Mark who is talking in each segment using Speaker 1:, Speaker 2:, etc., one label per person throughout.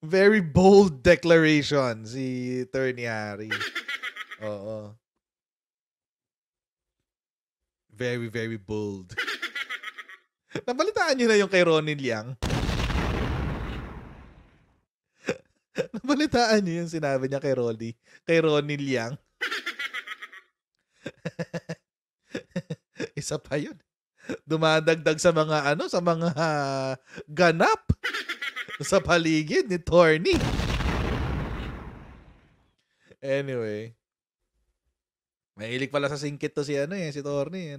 Speaker 1: Very bold declaration si Attorney Harry. Oo. Very, very bold. Nabalitaan niyo na yung kay Ronnie Liang? Nabalitaan niyo yung sinabi niya kay Ronnie Liang? Isa pa yun. Dumadagdag sa mga sa mga ganap sa paligid ni Torny. Anyway. Mahilig pala sa singkit to si si Torny,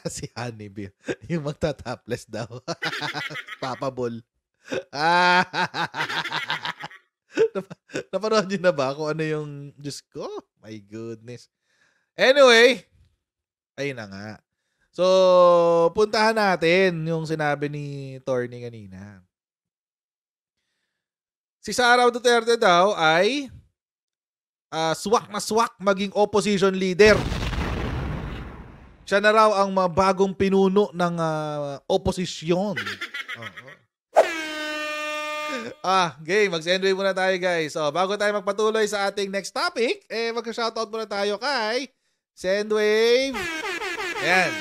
Speaker 1: si Honeybee. Yung magta-topless daw. Papa Ball. Napanood niyo na ba kung ano yung Diyos ko? My goodness. Anyway, ayun na nga. So, puntahan natin yung sinabi ni Torny kanina. Si Sara Duterte daw ay swak na swak maging opposition leader. Siya na raw ang bagong pinuno ng oposisyon. Okay, mag-sendwave muna tayo guys. So, bago tayo magpatuloy sa ating next topic, mag-shoutout muna tayo kay Sendwave. Ayan.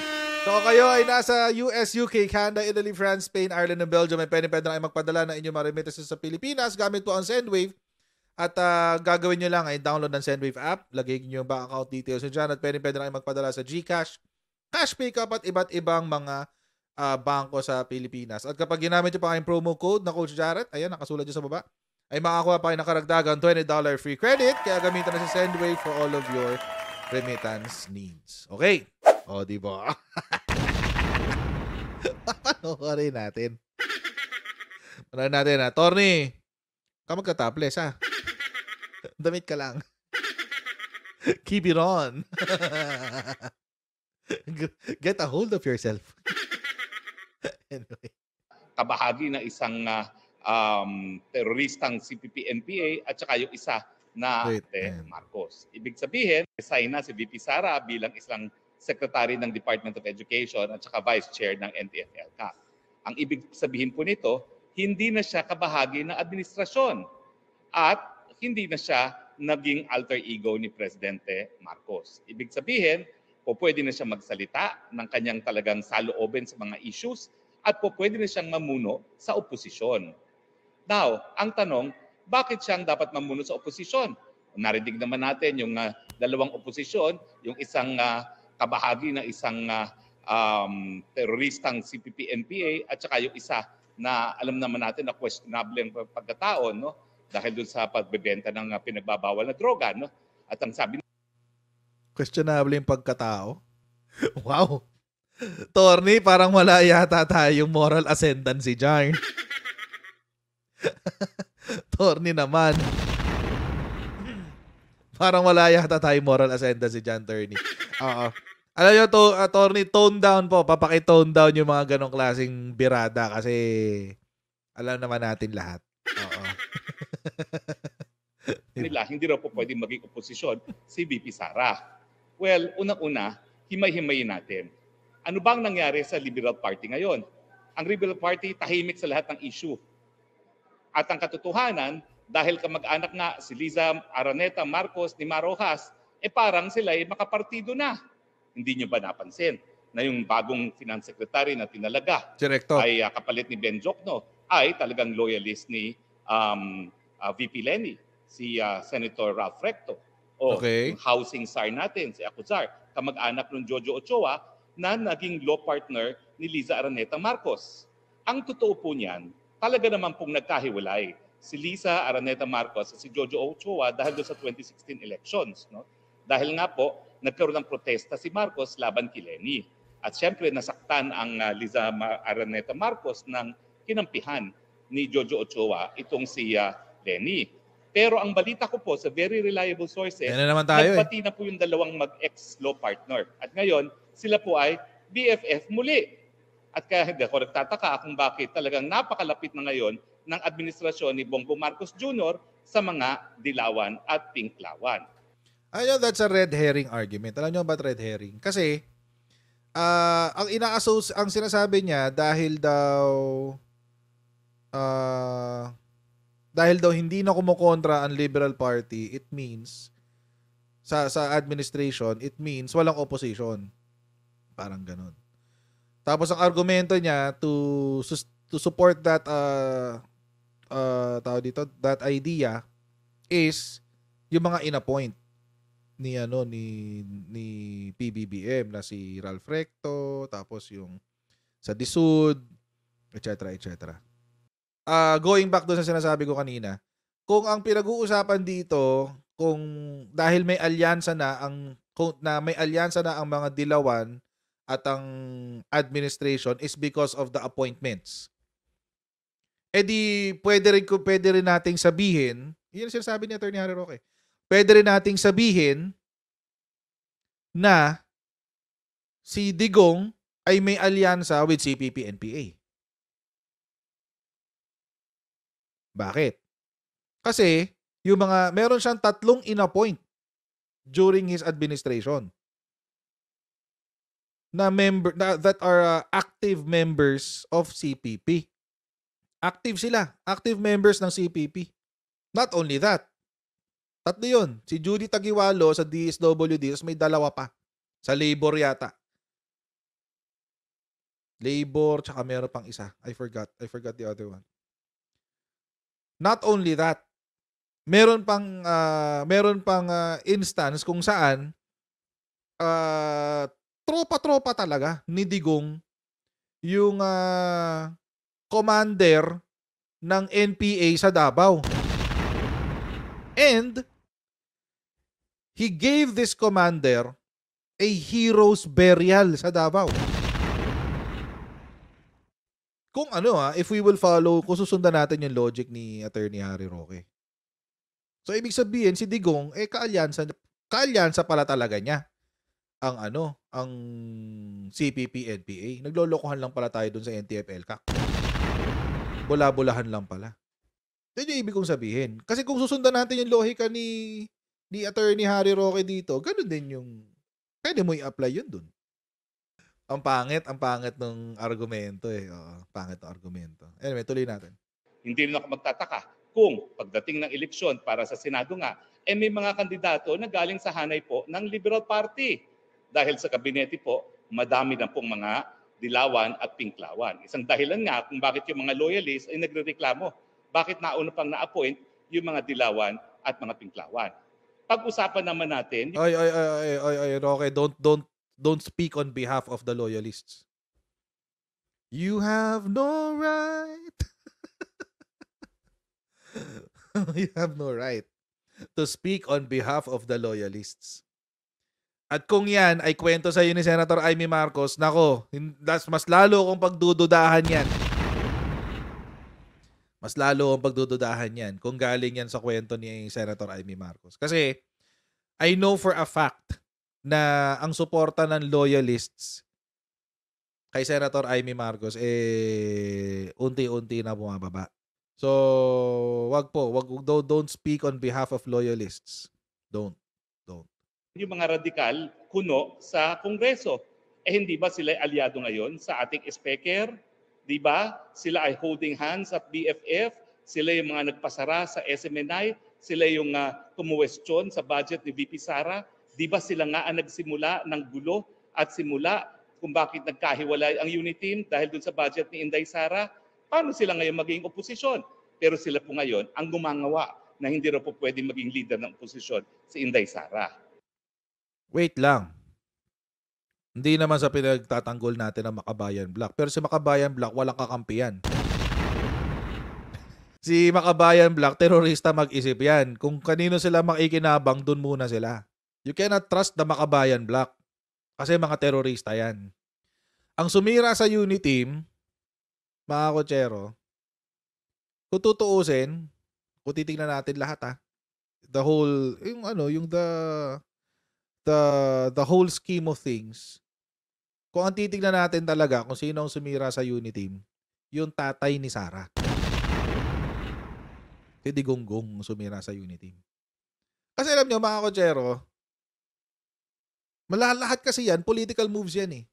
Speaker 1: So, kayo ay nasa US, UK, Canada, Italy, France, Spain, Ireland, and Belgium. May pwede na kayo magpadala ng inyong mga remittances sa Pilipinas gamit po ang Sendwave. At gagawin nyo lang ay download ng Sendwave app. Lagay nyo yung bank account details nyo dyan at pwede na kayo magpadala sa GCash, Cash Pickup at iba't ibang mga bangko sa Pilipinas. At kapag ginamit nyo pa kayong promo code na Coach Jarrett, ayan, nakasulat nyo sa baba, ay makakuha pa kayo ng karagdagang $20 free credit. Kaya gamitan na si Sendwave for all of your remittance needs. Okay? O, diba? Panoorin natin. Panoorin natin ha. Torny, ka magka-topless ha. Damit ka lang. Keep it on. Get a hold of yourself. Anyway.
Speaker 2: Kabahagi na isang teroristang CPP-NPA at saka yung isa na Marcos. Ibig sabihin, resign na si VP Sara bilang isang Secretary ng Department of Education at saka Vice Chair ng NTF-ELCAC. Ang ibig sabihin po nito, hindi na siya kabahagi ng administrasyon at hindi na siya naging alter ego ni Presidente Marcos. Ibig sabihin, pwede na siya magsalita ng kanyang talagang salooben sa mga issues at pwede na siyang mamuno sa oposisyon. Now, ang tanong, bakit siyang dapat mamuno sa oposisyon? Narinig naman natin yung dalawang oposisyon, yung isang kabahagi ng isang teroristang CPP-NPA at saka yung isa na alam naman natin na questionable ang pagkatao, no? Dahil dun sa pagbebenta ng pinagbabawal na droga, no? At ang sabi
Speaker 1: questionable yung pagkatao? Wow! Torny, parang wala yata tayong moral ascendancy dyan. Torny naman. Parang wala yata tayong moral ascendancy dyan, Torny. Oo. Alam nyo, Torny, tone down po. Papaki-tone down yung mga ganong klaseng birada kasi alam naman natin lahat. Oo.
Speaker 2: nila, hindi raw po pwedeng maging oposisyon si VP Sara. Well, unang-una, himay-himayin natin. Ano bang nangyari sa Liberal Party ngayon? Ang Liberal Party tahimik sa lahat ng issue. At ang katotohanan, dahil kamag-anak nga si Liza Araneta Marcos ni Marojas, parang sila ay makapartido na. Hindi nyo ba napansin na yung bagong Finance Secretary na tinalaga ay kapalit ni Ben Jokno ay talagang loyalist ni VP Lenny, si Senator Ralph Recto. O yung housing czar natin, si Acuzar, kamag-anak ng Jojo Ochoa na naging law partner ni Liza Araneta Marcos. Ang totoo po niyan, talaga naman pong nagkahiwalay si Liza Araneta Marcos at si Jojo Ochoa dahil doon sa 2016 elections. No? Dahil nga po, nagkaroon ng protesta si Marcos laban kay Lenny. At syempre, nasaktan ang Liza Araneta Marcos ng kinampihan ni Jojo Ochoa itong si Lenny. Pero ang balita ko po sa very reliable sources, nagbati na po yung dalawang mag-ex-law partner. At ngayon, sila po ay BFF muli. At kaya hindi ako nagtataka kung bakit talagang napakalapit na ngayon ng administrasyon ni Bongbong Marcos Jr. sa mga dilawan at pinklawan.
Speaker 1: Ayun, that's a red herring argument. Alam niyo ba red herring? Kasi, ang sinasabi niya dahil daw dahil daw hindi na kumukontra ang Liberal Party, it means sa administration, it means walang opposition. Parang ganun. Tapos ang argumento niya to support that that idea is yung mga inappoint ni ni PBBM na si Ralph Recto, tapos yung sa DSUD, etc. Going back doon sa sinasabi ko kanina, kung ang pinag-uusapan dito, kung dahil may alyansa na ang mga dilawan at ang administration is because of the appointments. Di pwede rin nating sabihin, yun ang sinasabi ni Attorney Harry Roque. Pwede rin nating sabihin na si Digong ay may alyansa with CPP-NPA. Bakit? Kasi meron siyang 3 in-appoint during his administration that are active members of CPP. Active sila. Active members ng CPP. Not only that. 3 yun. Si Judy Tagiwalo sa DSWD, tapos may 2 pa. Sa labor yata. Labor, tsaka meron pang isa. I forgot the other one. Not only that, meron pang instance kung saan tropa-tropa talaga ni Digong yung commander ng NPA sa Davao. And he gave this commander a hero's burial sa Davao. Kung if we will follow, kung susundan natin yung logic ni Attorney Harry Roque. So, ibig sabihin, si Digong, kaalyansa pala talaga niya ang CPP-NPA. Naglolokohan lang pala tayo dun sa NTF-ELCAC. Bula-bulahan lang pala. Yan yung ibig kong sabihin. Kasi kung susundan natin yung lohika ni Attorney Harry Roque dito, ganun din yung, pwede mo i-apply yun dun. Ang pangit ng argumento pangit ng argumento. Anyway, tuloy natin.
Speaker 2: Hindi rin ako magtataka kung pagdating ng eleksyon para sa Senado nga, may mga kandidato na galing sa hanay po ng Liberal Party. Dahil sa kabinete po, madami na pong mga dilawan at pinklawan. Isang dahilan nga kung bakit yung mga loyalists ay nagrereklamo. Bakit nauna pang na-appoint yung mga dilawan at mga pinklawan. Pag-usapan naman natin...
Speaker 1: Roque, don't speak on behalf of the loyalists. You have no right. You have no right to speak on behalf of the loyalists. At kung yan ay kwento sa ni Senator Amy Marcos, nako, mas lalo kong pagdududahan yan. Mas lalo kong pagdududahan yan kung galing yan sa kwento ni Senator Amy Marcos. Kasi I know for a fact na ang suporta ng loyalists kay Senator Amy Marcos unti-unti na bumababa. So, don't speak on behalf of loyalists. Don't.
Speaker 2: Yung mga radikal kuno sa Kongreso. Hindi ba sila aliado ngayon sa ating speaker? Di ba? Sila ay holding hands at BFF. Sila yung mga nagpasara sa SMNI. Sila yung kumuwestiyon sa budget ni VP Sara. Di ba sila nga ang nagsimula ng gulo at simula kung bakit nagkahiwalay ang unit team dahil dun sa budget ni Inday Sara? Paano sila ngayon maging oposisyon? Pero sila po ngayon ang gumangawa na hindi raw po pwedeng maging leader ng oposisyon si Inday Sara.
Speaker 1: Wait lang. Hindi naman sa pinagtatanggol natin ang Makabayan Black. Pero si Makabayan Black, walang kakampiyan. Si Makabayan Black, terorista mag-isip yan. Kung kanino sila makikinabang, dun muna sila. You cannot trust the Makabayan Black. Kasi mga terorista yan. Ang sumira sa unit team, mga kotsero, kung tutuusin, kung titignan natin lahat the whole, the whole scheme of things, kung ang titignan natin talaga kung sino ang sumira sa unit team, yung tatay ni Sara. Si Digonggong sumira sa unit team. Kasi alam nyo, mga kotsero, lahat kasi yan, political moves yan .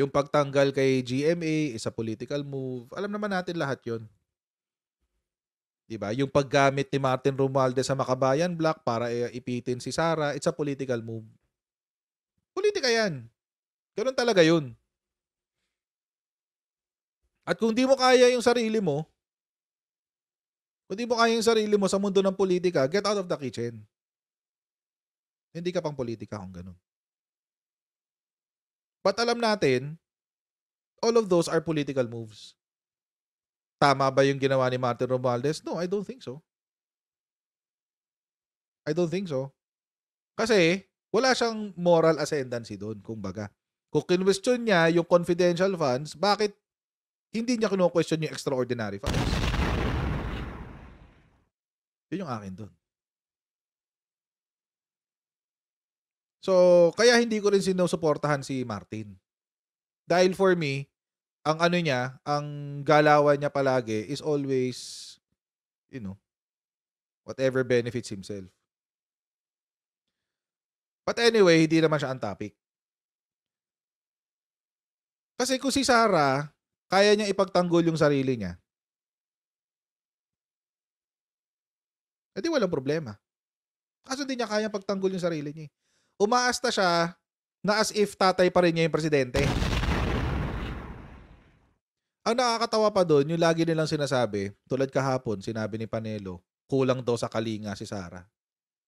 Speaker 1: Yung pagtanggal kay GMA is a political move. Alam naman natin lahat yon. Diba? Yung paggamit ni Martin Romualdez sa Makabayan Block para ipitin si Sara, it's a political move. Politika yan. Ganun talaga yun. At kung di mo kaya yung sarili mo, sa mundo ng politika, get out of the kitchen. Hindi ka pang politika kung ganun. But alam natin, all of those are political moves. Tama ba yung ginawa ni Martin Romualdez? No, I don't think so. Kasi, wala siyang moral ascendancy doon, kumbaga. Kung kinwestiyon niya yung confidential funds, bakit hindi niya kino-question yung extraordinary funds? Yun yung akin doon. So, kaya hindi ko rin sinusuportahan si Martin. Dahil for me, ang galawan niya palagi is always, whatever benefits himself. But anyway, hindi naman siya ang topic. Kasi kung si Sara, kaya niya ipagtanggol yung sarili niya, edi walang problema. Kaso hindi niya kaya pagtanggol yung sarili niya. Umaasta siya na as if tatay pa rin niya yung presidente. Ang nakakatawa pa doon, yung lagi nilang sinasabi, tulad kahapon, sinabi ni Panelo, kulang daw sa kalinga si Sara.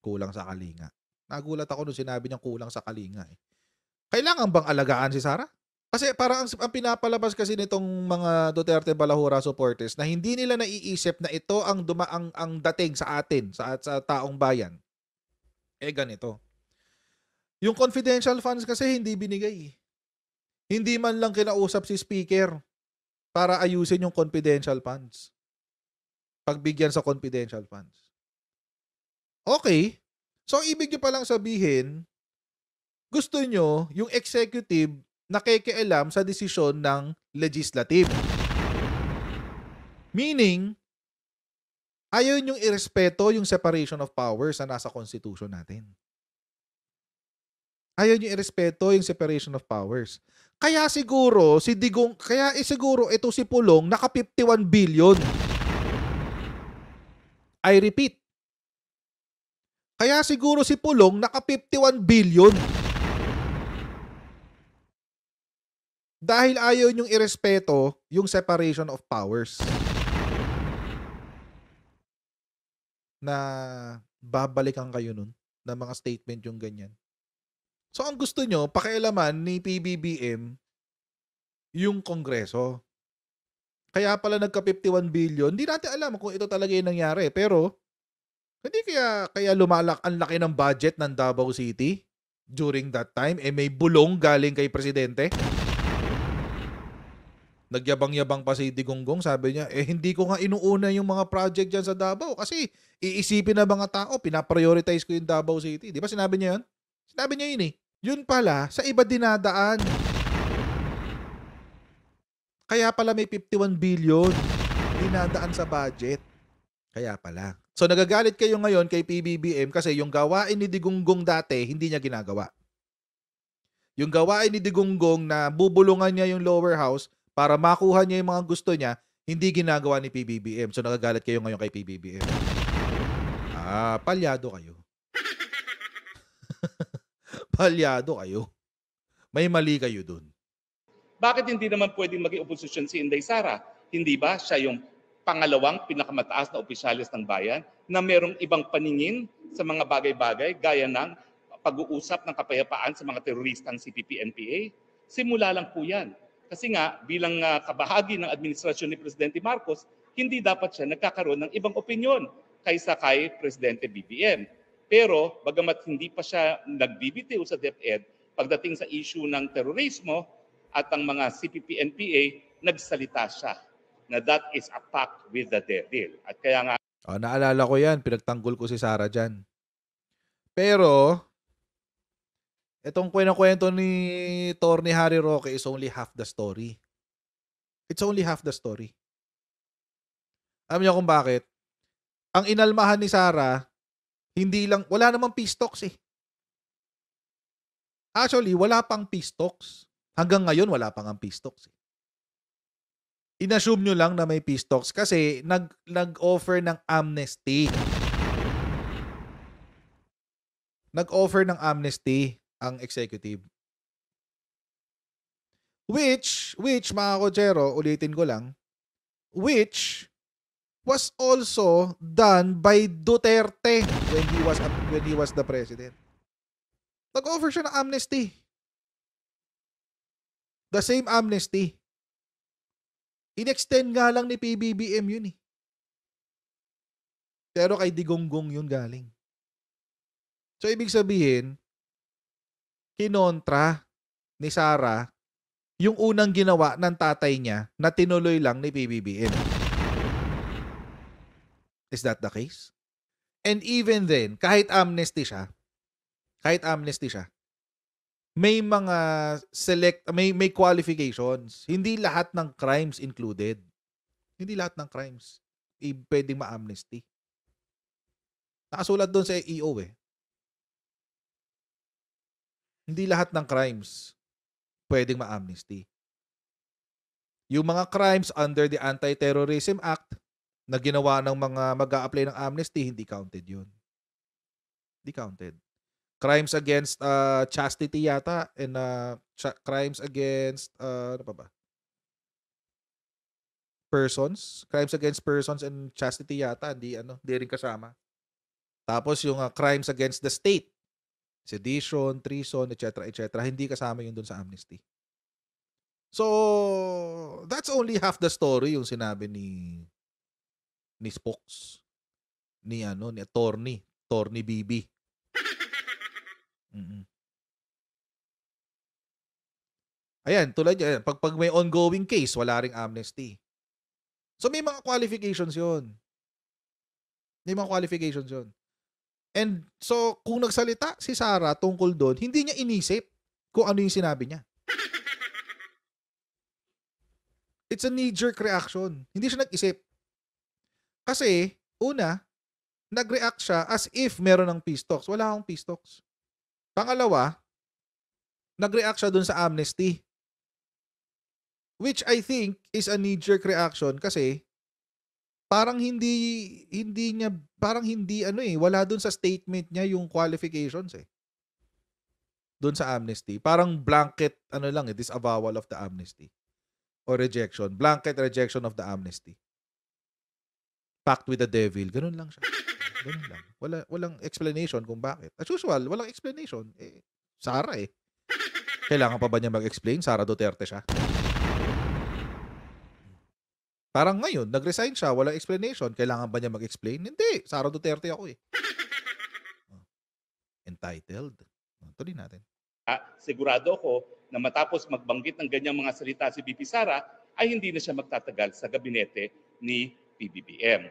Speaker 1: Kulang sa kalinga. Nagulat ako nung sinabi niyang kulang sa kalinga. Kailangan bang alagaan si Sara? Kasi parang ang pinapalabas kasi nitong mga Duterte Balahura supporters na hindi nila naiisip na ito ang dating sa atin, sa taong bayan. Ganito. Yung confidential funds kasi hindi binigay. Hindi man lang kinausap si speaker para ayusin yung confidential funds. Pagbigyan sa confidential funds. Okay. So, ibig nyo palang sabihin, gusto nyo yung executive nakikialam sa desisyon ng legislative. Meaning, ayaw nyong irespeto yung separation of powers na nasa constitution natin. Ayaw nyo irespeto yung separation of powers. Kaya siguro, siguro ito si Pulong naka 51 billion. I repeat. Kaya siguro si Pulong naka 51 billion. Dahil ayaw nyong irespeto yung separation of powers. Na babalikan kayo nun na mga statement yung ganyan. So ang gusto nyo, pakialaman ni PBBM yung Kongreso. Kaya pala nagka 51 billion, hindi natin alam kung ito talaga yung nangyari. Pero, hindi kaya ang laki ng budget ng Davao City during that time, may bulong galing kay Presidente. Nagyabang-yabang pa si Digonggong, sabi niya, hindi ko nga inuuna yung mga project dyan sa Davao kasi iisipin na mga tao, pinaprioritize ko yung Davao City. Di ba sinabi niya yun? Sinabi niya yun eh. Yun pala, sa iba dinadaan. Kaya pala may 51 billion dinadaan sa budget. Kaya pala. So nagagalit kayo ngayon kay PBBM kasi yung gawain ni Digonggong dati, hindi niya ginagawa. Yung gawain ni Digonggong na bubulungan niya yung lower house para makuha niya yung mga gusto niya, hindi ginagawa ni PBBM. So nagagalit kayo ngayon kay PBBM. Palyado kayo. Palyado kayo. May mali kayo dun.
Speaker 2: Bakit hindi naman pwedeng maging oposisyon si Inday Sara? Hindi ba siya yung pangalawang pinakamataas na opisyalis ng bayan na merong ibang paningin sa mga bagay-bagay gaya ng pag-uusap ng kapayapaan sa mga teroristang CPP-NPA? Simula lang po yan. Kasi nga, bilang kabahagi ng administrasyon ni Presidente Marcos, hindi dapat siya nagkakaroon ng ibang opinyon kaysa kay Presidente BBM. Pero, bagamat hindi pa siya nagbibitiw sa DepEd, pagdating sa issue ng terorismo at ang mga CPP-NPA, nagsalita siya na that is a pact with the devil. At kaya nga...
Speaker 1: naalala ko yan, pinagtanggol ko si Sara dyan. Pero, itong kwento ni Torny Harry Roque is only half the story. It's only half the story. Alam niyo kung bakit? Ang inalmahan ni Sara, wala namang peace talks eh. Actually, wala pang peace talks. Hanggang ngayon, wala pang ang peace talks eh. inassume nyo lang na may peace talks kasi nag-offer ng amnesty. Nag-offer ng amnesty ang executive. Which mga kotsero, ulitin ko lang, which was also done by Duterte when he was the president. Nag-offer siya ng amnesty. The same amnesty. In-extend nga lang ni PBBM yun eh. Pero kay Digonggong yun galing. So, ibig sabihin, kinontra ni Sara yung unang ginawa ng tatay niya na tinuloy lang ni PBBM. Is that the case? And even then, kahit amnesty siya, may mga may qualifications. Hindi lahat ng crimes included. Hindi lahat ng crimes pwedeng ma-amnesty. Nakasulat doon sa EO eh. Hindi lahat ng crimes pwedeng ma-amnesty. Yung mga crimes under the Anti-Terrorism Act na ginawa ng mga mag-a-apply ng amnesty, hindi counted yun. Hindi counted. Crimes against chastity yata and crimes against ano pa ba? Persons, crimes against persons and chastity yata di rin kasama. Tapos yung crimes against the state, sedition, treason, etc., hindi kasama yun dun sa amnesty. So, that's only half the story yung sinabi ni Spokes, ni attorney BB. Ayan, tulad yan. Pag may ongoing case, wala ring amnesty. So, may mga qualifications yun. And so, kung nagsalita si Sara tungkol doon, hindi niya inisip kung ano yung sinabi niya. It's a knee-jerk reaction. Hindi siya nag-isip. Kasi, una, nag-react siya as if meron ng peace talks. Wala akong peace talks. Pangalawa, nag-react siya dun sa amnesty. Which I think is a knee-jerk reaction kasi parang hindi wala dun sa statement niya yung qualifications eh. Dun sa amnesty. Parang blanket disavowal of the amnesty. Or rejection. Blanket rejection of the amnesty. Pact with the devil. Ganun lang siya. Ganun lang. Walang explanation kung bakit. As usual, walang explanation. Sara eh. Kailangan pa ba niya mag-explain? Sara Duterte siya. Parang ngayon, nag-resign siya, walang explanation. Kailangan ba niya mag-explain? Hindi. Sara Duterte ako eh. Entitled. Tuloy natin.
Speaker 2: Sigurado ako na matapos magbanggit ng ganyang mga salita si BP Sara, ay hindi na siya magtatagal sa gabinete ni PBBM.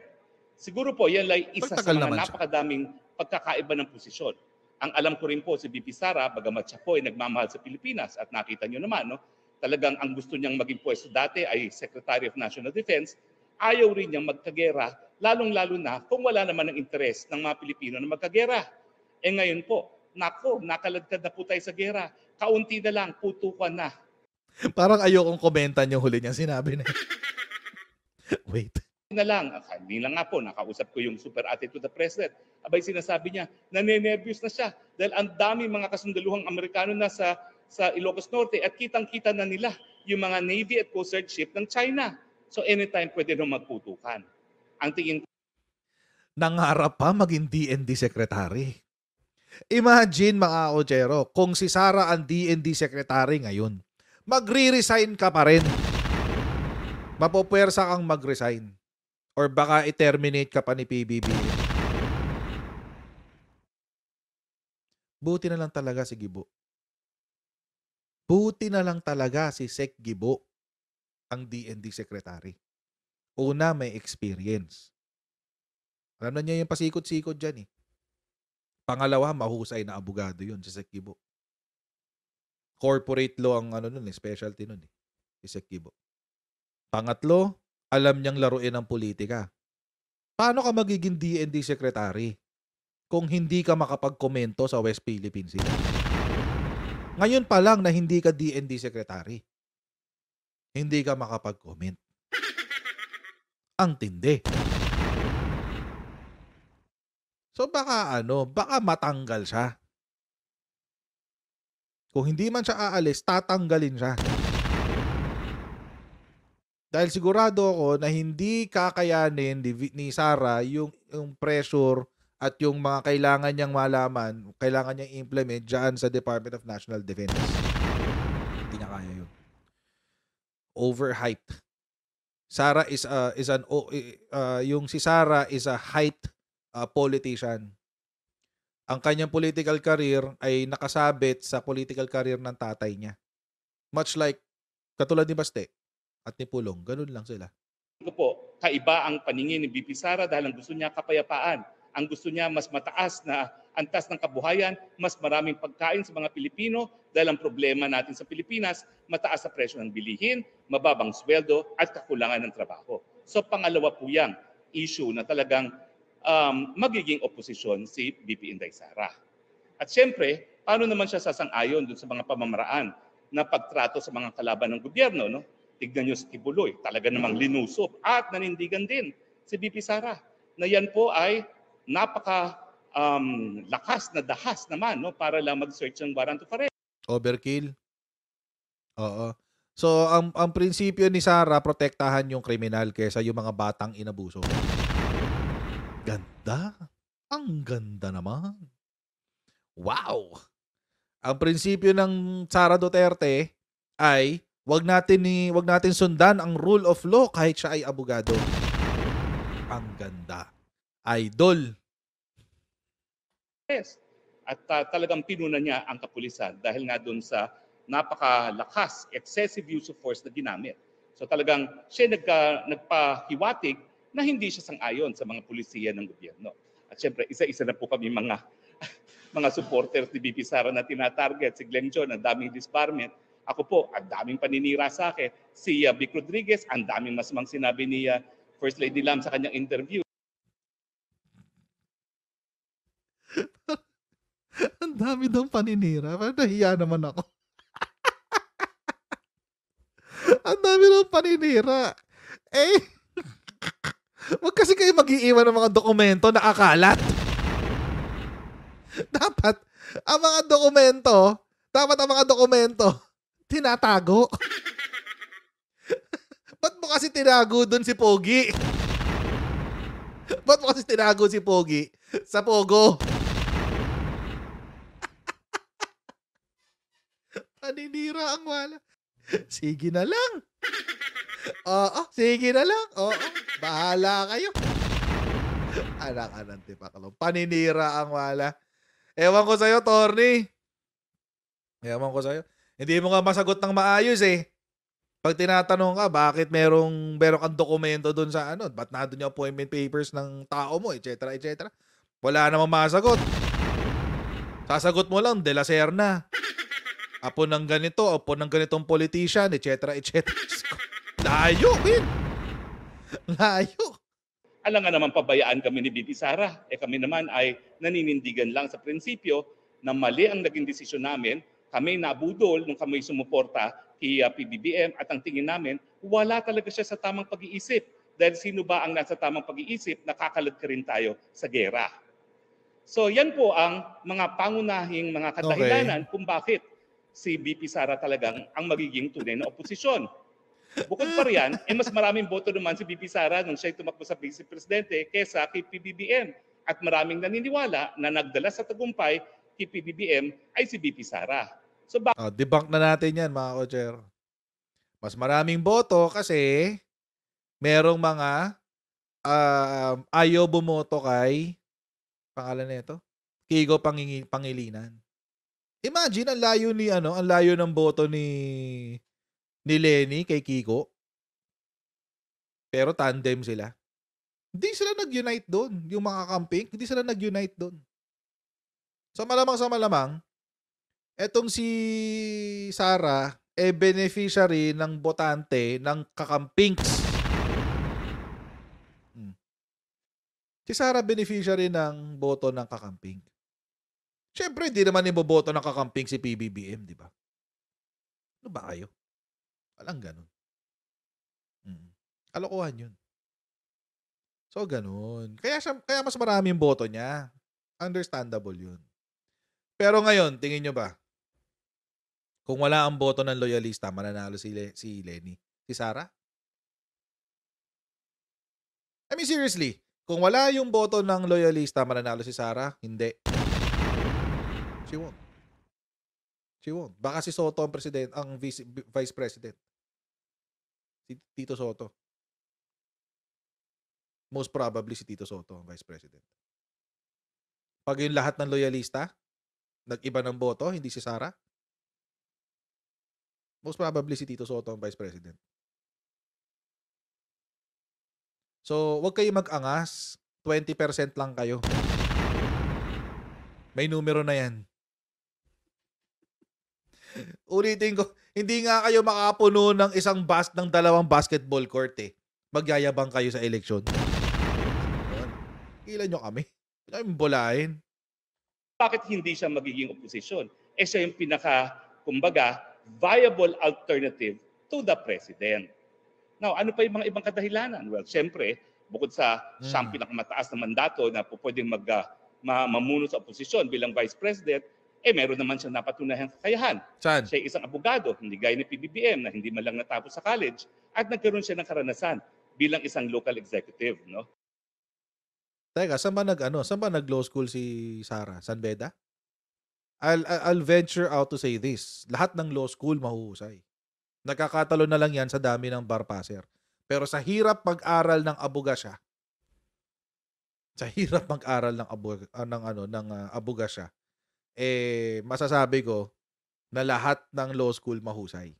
Speaker 2: Siguro po, yan ay isa sa mga napakadaming pagkakaiba ng posisyon. Ang alam ko rin po si BP Sara, bagamat siya po ay nagmamahal sa Pilipinas at nakita nyo naman, talagang ang gusto niyang maging pwesto dati ay Secretary of National Defense, ayaw rin niyang magkagera, lalong-lalo na kung wala naman ng interes ng mga Pilipino na magkagera. Ngayon po, nakaladkad na po tayo sa gera. Kaunti na lang, putukan na.
Speaker 1: Parang ayokong komentan yung huli niyang sinabi na. Wait.
Speaker 2: Na lang, hindi lang nga po, nakausap ko yung super ate to the president. Abay sinasabi niya, nanenervyos na siya dahil ang dami mga kasundaluhang Amerikano na sa Ilocos Norte at kitang-kita na nila yung mga Navy at Coast Guard ship ng China. So anytime pwede nung magputukan. Ang tingin
Speaker 1: nangarap pa maging DND secretary. Imagine mga Ochero, kung si Sara ang DND secretary ngayon, magre-resign ka pa rin. Mapopwersa kang mag-resign. Or baka i-terminate ka pa ni PBB. Buti na lang talaga si Gibo. Buti na lang talaga si Sec Gibo ang DND secretary. Una, may experience. Alam na niya yung pasikot-sikot dyan eh. Pangalawa, mahusay na abogado yun si Sec Gibo. Corporate law ang specialty nun eh. Si Sec Gibo. Pangatlo, alam niyang laruin ang politika. Paano ka magiging DND secretary kung hindi ka makapag-komento sa West Philippine Sea? Ngayon pa lang na hindi ka DND secretary, hindi ka makapag-comment. Ang tindi. So baka baka matanggal siya. Kung hindi man siya aalis, tatanggalin siya. Dahil sigurado ako na hindi kakayanin ni Sara yung pressure at yung mga kailangan niyang malaman, kailangan niyang implement dyan sa Department of National Defense. Hindi niya kaya yun. Overhyped. Sara yung si Sara is a height politician. Ang kanyang political career ay nakasabit sa political career ng tatay niya. Much like katulad ni Baste at ni Pulong, ganun lang sila.
Speaker 2: Ito po, kaiba ang paningin ni BP Sara dahil ang gusto niya kapayapaan. Ang gusto niya mas mataas na antas ng kabuhayan, mas maraming pagkain sa mga Pilipino dahil ang problema natin sa Pilipinas, mataas sa presyo ng bilihin, mababang sweldo at kakulangan ng trabaho. So pangalawa po yang issue na talagang magiging oposisyon si BP Inday Sara. At siyempre, paano naman siya sasang-ayon dun sa mga pamamaraan na pagtrato sa mga kalaban ng gobyerno, no? Tignan nyo si Kibuloy, talaga namang linusob at nanindigan din si BP Sara na yan po ay napaka lakas na dahas naman, no, para lang mag-search ng warrant of arrest.
Speaker 1: Overkill. Oo. So ang prinsipyo ni Sara, protektahan yung kriminal kaysa yung mga batang inabuso. Ganda. Ang ganda naman. Wow. Ang prinsipyo ng Sara Duterte ay wag natin sundan ang rule of law kahit siya ay abogado. Ang ganda. Idol.
Speaker 2: At talagang pinuna niya ang kapulisan dahil nga doon sa napakalakas, excessive use of force na ginamit. So talagang siya nagpahiwatig na hindi siya sang-ayon sa mga pulisiya ng gobyerno. At syempre, isa-isa na po kami mga supporters ni BP Sara na tinatarget. Si Glenn John, ang daming disbarment. Ako po, ang daming paninira sa akin. Si Vic Rodriguez, ang daming masamang sinabi ni First Lady Lam sa kanyang interview.
Speaker 1: Ang dami daw paninira. Parang nahiya naman ako. Ang dami daw paninira. Wag kasi kayo mag-iiwan ng mga dokumento na akalat. Dapat ang mga dokumento tinatago. Ba't mo kasi tinago dun si Pogi? Ba't mo kasi tinago si Pogi sa Pogo? Paninira ang wala. Sige na lang. Oo, sige na lang. Oo, bahala kayo. Anak-anak, tipakalong. Paninira ang wala. Ewan ko sa'yo, Torny. Ewan ko sa'yo. Hindi mo nga masagot ng maayos eh. Pag tinatanong ka, bakit meron kang dokumento dun sa ba't nandun yung appointment papers ng tao mo, etc., etc. Wala namang masagot. Sasagot mo lang, De La Serna. Apo ng ganito, apo ng ganitong politician, etc., etc. Layo, man. Layo.
Speaker 2: Alam nga naman pabayaan kami ni BP Sara. Kami naman ay naninindigan lang sa prinsipyo na mali ang naging desisyon namin. Kami nabudol nung kami sumuporta kay PBBM at ang tingin namin, wala talaga siya sa tamang pag-iisip. Dahil sino ba ang nasa tamang pag-iisip, nakakalad ka rin tayo sa gera. So yan po ang mga pangunahing mga kadahilanan kung bakit si BP Sara talagang ang magiging tunay na oposisyon. Bukod pa riyan, mas maraming boto naman si BP Sara nung siya tumakbo sa Vice Presidente kesa kay PBBM. At maraming naniniwala na nagdala sa tagumpay kay PBBM ay si BP Sara. So
Speaker 1: debunk na natin yan, mga kocher. Mas maraming boto kasi merong mga ayaw bumoto kay pangalan nito, Kigo Pangilinan. Imagine ang layo ng boto ni Lenny kay Kiko. Pero tandem sila. Hindi sila nag-unite doon. Yung mga camping, hindi sila nag-unite doon. Sa malamang, etong si Sara, beneficiary ng botante ng kakampings. Si Sara beneficiary ng boto ng kakamping. Siyempre, hindi naman iboboto ng kakamping si PBBM, di ba? Ano ba kayo? Walang ganun. Kalokohan yun. So, ganun. Kaya mas marami yung boto niya. Understandable yun. Pero ngayon, tingin nyo ba, kung wala ang boto ng loyalista, mananalo si Lenny? Si Sara? I mean, seriously, kung wala yung boto ng loyalista, mananalo si Sara? Hindi. She won't. She won't. Baka si Soto ang vice president. Si Tito Soto. Most probably si Tito Soto ang vice president. Pag yung lahat ng loyalista, nag-iba ng boto, hindi si Sara, most probably si Tito Soto ang vice president. So, wag kayo mag-angas. 20% lang kayo. May numero na yan. Ulitin ko, hindi nga kayo makapuno ng ng dalawang basketball court eh. Magyayabang kayo sa eleksyon. Ilan nyo kami? Kami bulahin.
Speaker 2: Bakit hindi siya magiging oposisyon? Siya yung kumbaga, viable alternative to the president. Now, ano pa yung mga ibang kadahilanan? Well, siyempre, bukod sa siyang pinakamataas na mandato na pwedeng mamuno sa oposisyon bilang vice president, meron naman siyang napatunahang kakayahan.
Speaker 1: Saan?
Speaker 2: Siya isang abogado, hindi gaya ni PBBM na hindi man lang natapos sa college at nagkaroon siya ng karanasan bilang isang local executive, no?
Speaker 1: Teka, saan ba nag-law school si Sara? San Beda? I'll venture out to say this. Lahat ng law school mahuhusay. Nagkakatalo na lang yan sa dami ng bar passer. Pero sa hirap mag-aral ng abogasya, masasabi ko na lahat ng law school mahusay.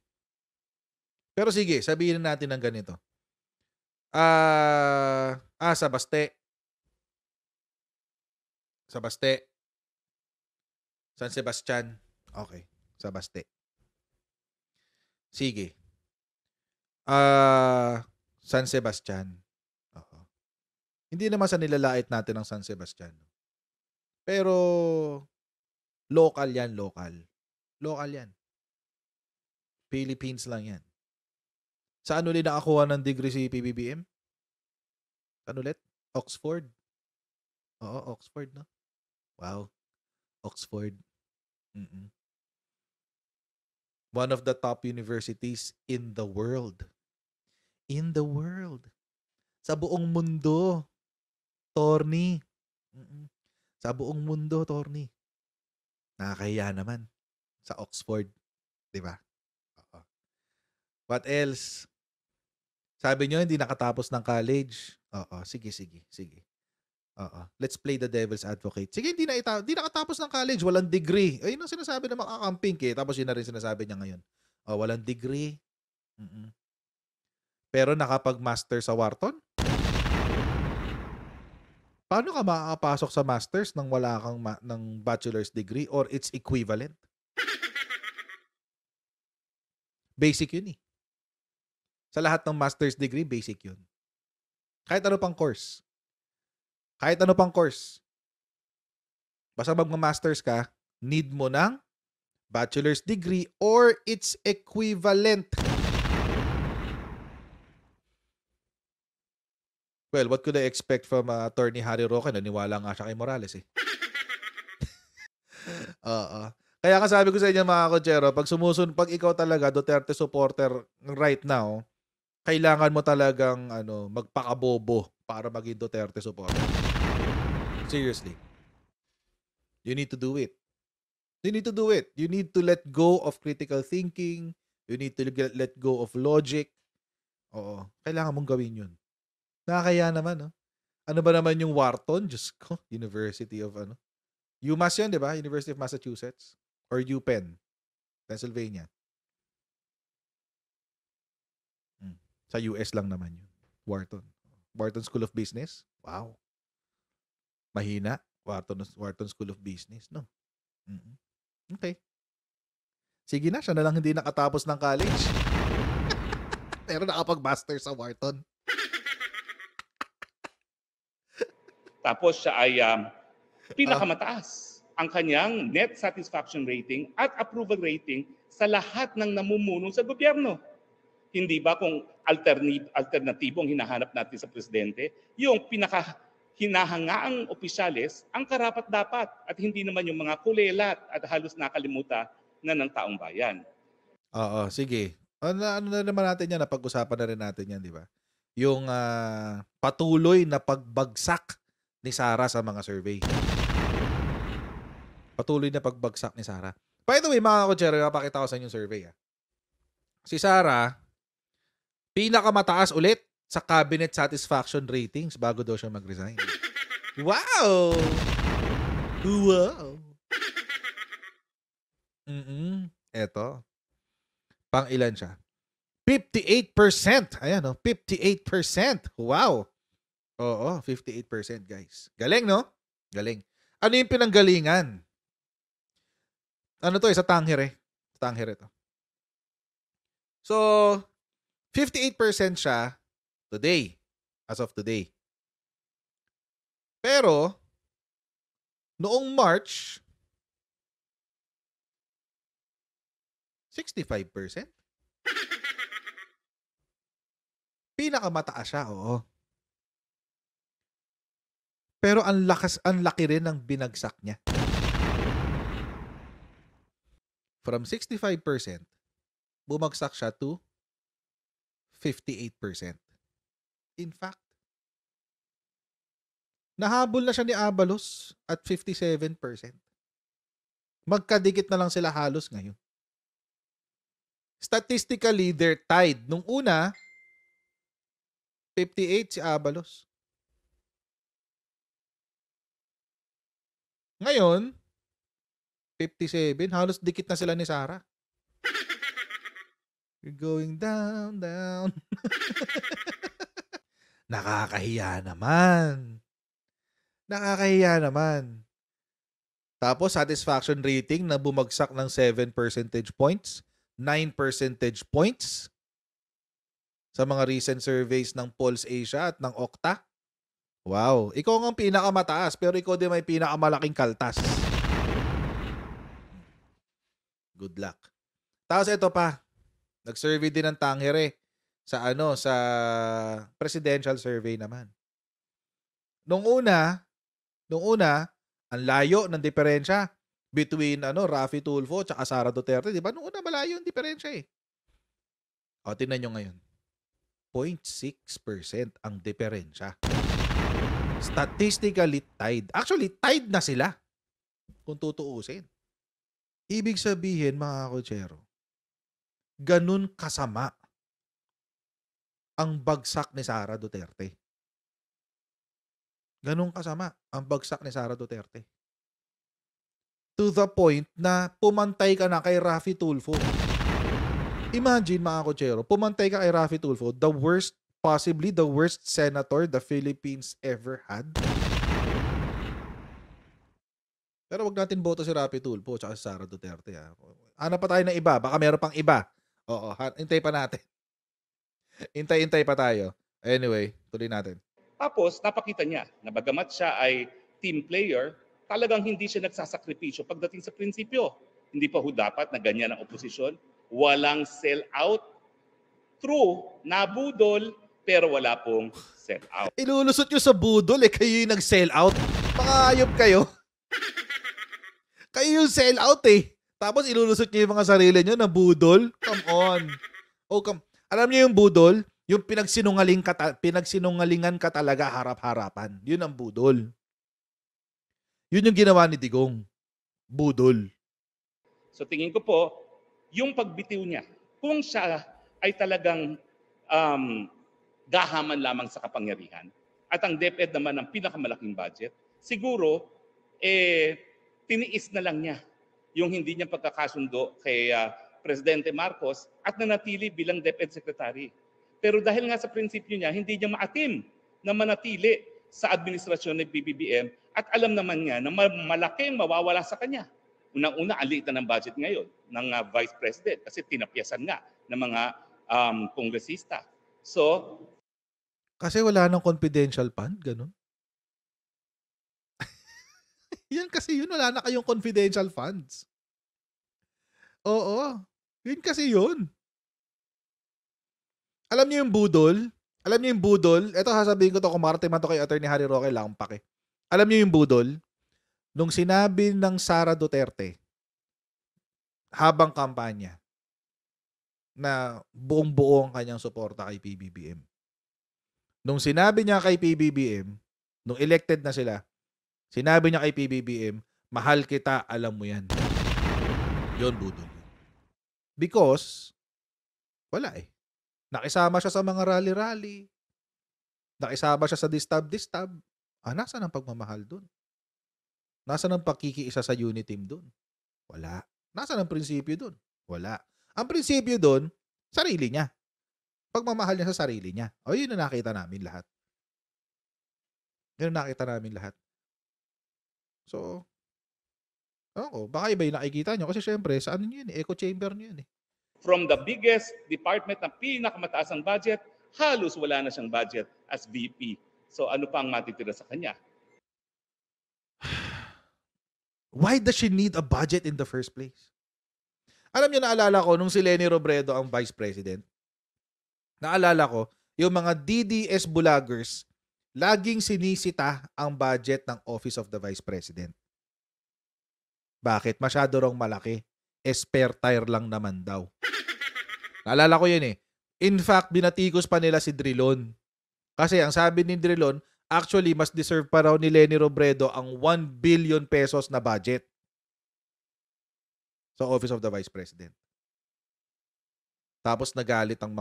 Speaker 1: Pero sige, sabihin natin ng ganito. Sa Baste. San Sebastian. Okay, sa Baste. Sige. San Sebastian. Oo. Hindi naman sa nilalait natin ang San Sebastian. Pero local yan, local. Local yan. Philippines lang yan. Saan ulit nakakuha ng degree si PBBM? Saan ulit? Oxford. Oo, Oxford, no? Wow. Oxford. One of the top universities in the world. In the world. Sa buong mundo. Torny. Sa buong mundo, Torny. Nakakahiya naman. Sa Oxford. Diba? What else? Sabi nyo, hindi nakatapos ng college. Sige. Let's play the devil's advocate. Sige, hindi nakatapos ng college, walang degree. Ayun ang sinasabi ng mga kakamping eh. Tapos yun na rin sinasabi niya ngayon. Walang degree. Pero nakapag-master sa Wharton? Paano ka makakapasok sa masters nang wala kang ng bachelor's degree or its equivalent? Basic yun eh. Sa lahat ng master's degree, basic yun. Kahit ano pang course. Basta magma-masters ka, need mo ng bachelor's degree or its equivalent. Well, what could I expect from Attorney Harry Roque? Naniwala nga siya kay Morales eh. Kaya nga sabi ko sa inyo mga kotsero, pag ikaw talaga Duterte supporter right now, kailangan mo talagang magpakabobo para maging Duterte supporter. Seriously. You need to do it. You need to let go of critical thinking. You need to let go of logic. Oo. Kailangan mong gawin yun. Nakakaya naman, no? Ano ba naman yung Wharton? Diyos ko. University of UMass yun, di ba? University of Massachusetts. Or UPenn. Pennsylvania. Sa US lang naman yun. Wharton. Wharton School of Business. Wow. Mahina. Wharton School of Business, no? Okay. Sige na, siya na lang hindi nakatapos ng college. Pero nakapag-master sa Wharton.
Speaker 2: Tapos siya ay pinakamataas ang kanyang net satisfaction rating at approval rating sa lahat ng namumuno sa gobyerno. Hindi ba kung alternatibong hinahanap natin sa presidente, yung hinahangaang opisyales ang karapat-dapat at hindi naman yung mga kulelat at halos nakalimutan na ng taong bayan.
Speaker 1: Oo, sige. Ano na naman natin yan, napag-usapan na rin natin yan, di ba? Yung patuloy na pagbagsak ni Sara sa mga survey. Patuloy na pagbagsak ni Sara. By the way, mga kutsero, mapakita ko sa inyo yung survey. Si Sara, pinakamataas ulit sa cabinet satisfaction ratings bago daw siya mag-resign. Wow! Wow! Eto. Pang ilan siya? 58%. Ayan, 58%. Wow! Oo, 58% guys. Galing, no? Galing. Ano yung pinanggalingan? Ano to sa Tangere. Tangere to. So, 58% siya today. As of today. Pero, noong March, 65%. Pinakamataas siya, oo. Pero ang laki rin ng binagsak niya. From 65%, bumagsak siya to 58%. In fact, nahabol na siya ni Abalos at 57%. Magkadikit na lang sila halos ngayon. Statistically, they're tied. Nung una, 58 si Abalos. Ngayon, 57. Halos dikit na sila ni Sara. You're going down, down. Nakakahiya naman. Nakakahiya naman. Tapos, satisfaction rating na bumagsak ng 7 percentage points, 9 percentage points sa mga recent surveys ng Pulse Asia at ng Okta. Wow. Ikaw ang pinakamataas, pero ikaw din may pinakamalaking kaltas. Good luck. Tapos ito pa. Nag-survey din ng Tangere sa presidential survey naman. Nung una, ang layo ng diferensya between Raffy Tulfo at Sara Duterte, 'di ba? Nung una malayo yung diferensya eh. O tingnan niyo ngayon. 0.6% ang diferensya. Statistically tied. Actually, tied na sila kung tutuusin. Ibig sabihin, mga kutsero, ganun kasama ang bagsak ni Sara Duterte. Ganun kasama ang bagsak ni Sara Duterte. To the point na pumantay ka na kay Raffy Tulfo. Imagine, mga kutsero, pumantay ka kay Raffy Tulfo, possibly the worst senator the Philippines ever had. Pero wag natin boto si Raffy Tulfo at si Sara Duterte. Hanap pa tayo ng iba. Baka meron pang iba. Oo, hintay pa natin. Hintay pa tayo. Anyway, tuloy natin.
Speaker 2: Tapos, napakita niya na bagamat siya ay team player, talagang hindi siya nagsasakripisyo pagdating sa prinsipyo. Hindi pa ho dapat na ganyan ang oposisyon. Walang sell-out. True, nabudol, pero wala pong sell-out.
Speaker 1: Ilulusot nyo sa budol kayo yung nag-sell out. Mga ayop kayo. Kayo yung sell out Tapos ilulusot nyo yung mga sarili nyo na budol. Come on. Alam niyo yung budol? Yung pinagsinungalingan ka talaga harap-harapan. Yun ang budol. Yun yung ginawa ni Digong. Budol.
Speaker 2: So tingin ko po, yung pagbitiw niya, kung siya ay talagang gahaman lamang sa kapangyarihan, at ang DepEd naman ng pinakamalaking budget, siguro, tiniis na lang niya yung hindi niya pagkakasundo kay Presidente Marcos at nanatili bilang DepEd Secretary. Pero dahil nga sa prinsipyo niya, hindi niya maatim na manatili sa administrasyon ng BBBM at alam naman niya na malaking mawawala sa kanya. Unang-una, alitan ng budget ngayon ng Vice President kasi tinapyasan nga ng mga kongresista. So,
Speaker 1: kasi wala nang confidential fund, ganun. Yan kasi yun, wala na kayong confidential funds. Oo. Yun kasi yun. Alam niyo yung budol? Alam niyo yung budol? Ito sasabihin ko to kung marating man to kay Attorney Harry Roque lang pake. Alam niyo yung budol? Nung sinabi ng Sara Duterte habang kampanya na buong-buo ang kanyang suporta kay PBBM. Nung sinabi niya kay PBBM, nung elected na sila, sinabi niya kay PBBM, mahal kita, alam mo yan. Yun, budol. Because, wala eh. Nakisama siya sa mga rally-rally. Nakisama siya sa distab-distab. Nasaan ang pagmamahal dun? Nasaan ang pakikiisa sa unity team dun? Wala. Nasaan ang prinsipyo dun? Wala. Ang prinsipyo dun, sarili niya. Pagmamahal niya sa sarili niya. O, yun na nakita namin lahat. Yun na nakita namin lahat. So, baka iba yung nakikita nyo. Kasi syempre, sa ano nyo yun? Echo chamber nyo yun eh.
Speaker 2: From the biggest department na pinakamataas ang budget, halos wala na siyang budget as VP. So ano pa ang matitira sa kanya?
Speaker 1: Why does she need a budget in the first place? Alam niyo, naalala ko, nung si Leni Robredo ang vice president, naalala ko, yung mga DDS vloggers, laging sinisita ang budget ng Office of the Vice President. Bakit? Masyado rong malaki. Spare tire lang naman daw. Naalala ko yun eh. In fact, binatikos pa nila si Drilon. Kasi ang sabi ni Drilon, actually, mas deserve pa raw ni Leni Robredo ang 1 billion pesos na budget sa Office of the Vice President. Tapos nagalit ang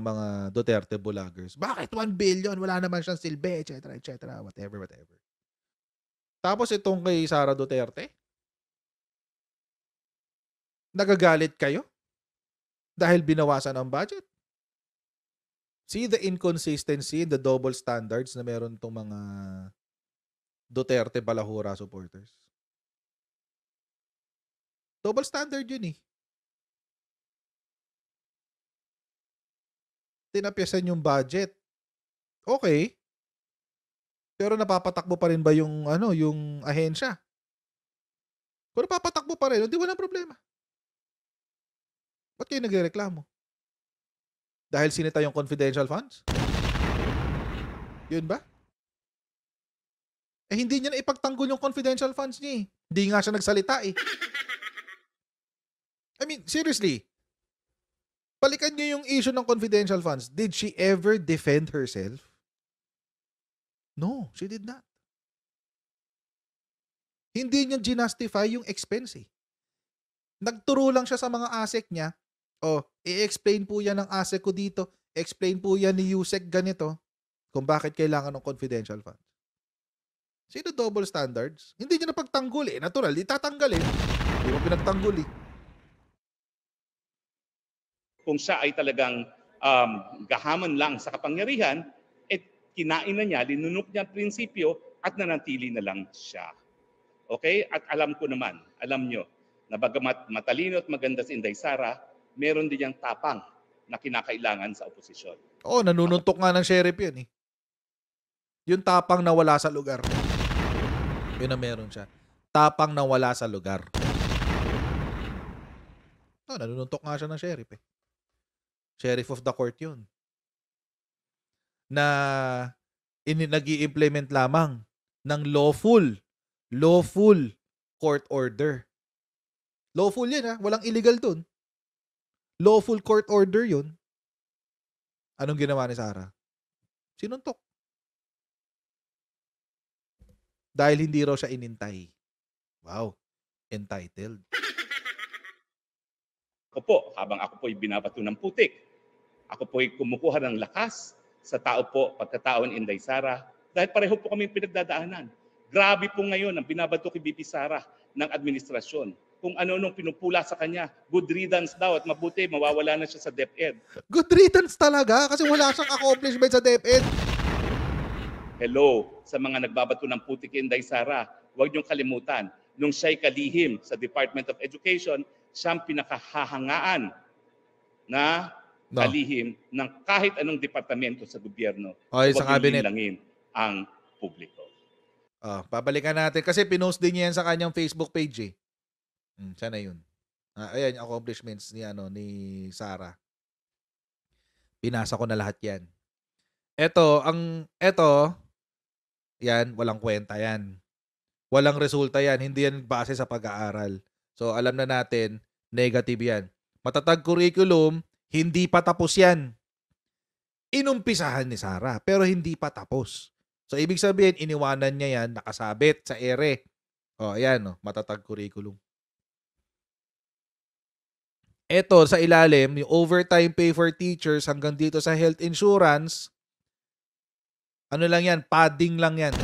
Speaker 1: mga Duterte vloggers. Bakit 1 billion? Wala naman siyang silbi, etc., etc., whatever. Tapos itong kay Sara Duterte, nagagalit kayo dahil binawasan ang budget. See the inconsistency and the double standards na meron tong mga Duterte Balahura supporters. Double standard yun eh. Tinapyasan yung budget. Okay. Pero napapatakbo pa rin ba yung ahensya? Kung napapatakbo pa rin, hindi walang problema. Ba't kayo nagrereklamo? Dahil sinita yung confidential funds? Yun ba? Hindi niya na ipagtanggol yung confidential funds niya eh. Hindi nga siya nagsalita eh. I mean, seriously. Balikan niyo yung issue ng confidential funds. Did she ever defend herself? No, she did not. Hindi niya ginastify yung expense eh. Nagturo lang siya sa mga ASEC niya. I-explain po yan ng ASEC ko dito. Explain po yan ni USEC ganito kung bakit kailangan ng confidential funds. Sino double standards? Hindi niya napagtanggol eh. Natural, itatanggalin. Hindi mo pinagtanggol eh.
Speaker 2: Kung siya ay talagang gahaman lang sa kapangyarihan, kinain na niya, linunok niya ang prinsipyo at nanatili na lang siya. Okay? At alam nyo, na bagamat matalino at maganda si Inday Sara, meron din niyang tapang na kinakailangan sa oposisyon.
Speaker 1: Nanununtok nga ng sheriff yun eh. Yung tapang na wala sa lugar. Yun na meron siya. Tapang na wala sa lugar. Nanununtok nga siya ng sheriff eh. Sheriff of the court yun. Na nag-i-implement lamang ng lawful court order. Lawful yan ha. Walang illegal dun. Lawful court order yun. Anong ginawa ni Sara? Sinuntok. Dahil hindi raw siya inintay. Wow. Entitled.
Speaker 2: Habang ako po'y binabato ng putik, ako po'y kumukuha ng lakas sa pagkatao ni Inday Sara, dahil pareho po kami pinagdadaanan. Grabe po ngayon ang binabato kay BP Sara ng administrasyon. Kung ano-anong pinupula sa kanya, good riddance daw at mabuti, mawawala na siya sa DepEd.
Speaker 1: Good riddance talaga kasi wala siyang accomplishment sa DepEd.
Speaker 2: Hello, sa mga nagbabato ng putik kay Inday Sara, huwag niyong kalimutan, nung siya'y kalihim sa Department of Education, siyang pinakahahangaan na kalihim ng kahit anong departamento sa gobyerno.
Speaker 1: Sa cabinet.
Speaker 2: Langin ang publiko.
Speaker 1: Babalikan natin kasi pinost din niya yan sa kanyang Facebook page eh. Sana yun. Ayan yung accomplishments ni Sara. Pinasa ko na lahat yan. Yan, walang kwenta yan. Walang resulta yan. Hindi yan base sa pag-aaral. So, alam na natin, negative yan. Matatag curriculum, hindi pa tapos yan. Inumpisahan ni Sarah, pero hindi pa tapos. So, ibig sabihin, iniwanan niya yan, nakasabit sa ere. O, ayan, matatag curriculum. Ito, sa ilalim, yung overtime pay for teachers hanggang dito sa health insurance, ano lang yan, padding lang yan.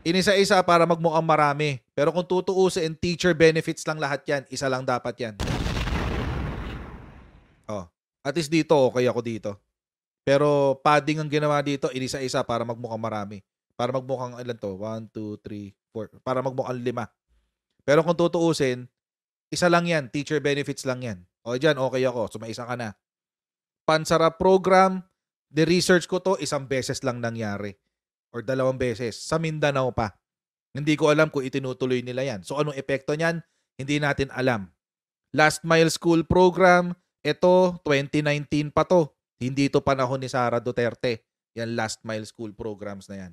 Speaker 1: Inisa-isa para magmukhang marami. Pero kung tutuusin, teacher benefits lang lahat yan. Isa lang dapat yan. Oh, at least dito, okay ako dito. Pero padding ang ginawa dito, inisa-isa para magmukhang marami. Para magmukhang, ilan to? 1, 2, 3, 4. Para magmukhang 5. Pero kung tutuusin, isa lang yan. Teacher benefits lang yan. O dyan, okay ako. Sumaisa ka na. Pansarap program, the-research ko to, isang beses lang nangyari. Or 2 beses. Sa Mindanao pa. Hindi ko alam kung itinutuloy nila yan. So, anong epekto niyan? Hindi natin alam. Last Mile School Program, ito, 2019 pa to. Hindi to panahon ni Sara Duterte. Yan, Last Mile School Programs na yan.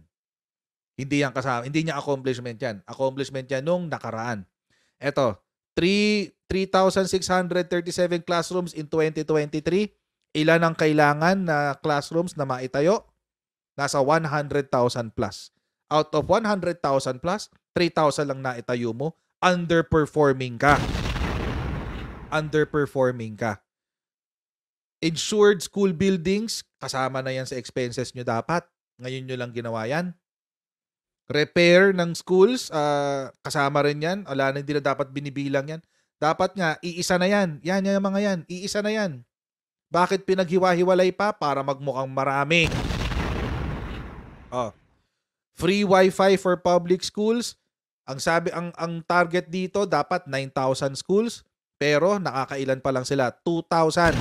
Speaker 1: Hindi yan kasama. Hindi niya accomplishment yan. Accomplishment yan nung nakaraan. Ito, 3,637 classrooms in 2023. Ilan ang kailangan na classrooms na maitayo? Nasa 100,000 plus. Out of 100,000 plus, 3,000 lang naitayo mo. Underperforming ka. Underperforming ka. Insured school buildings, kasama na yan sa expenses nyo dapat. Ngayon nyo lang ginawa yan. Repair ng schools, kasama rin yan. Wala na, hindi na dapat binibilang yan. Dapat nga, iisa na yan. Yan yung mga yan. Iisa na yan. Bakit pinaghiwa-hiwalay pa? Para magmukhang marami. Free wifi for public schools. Ang target dito dapat 9,000 schools, pero nakakailan pa lang sila, 2,000.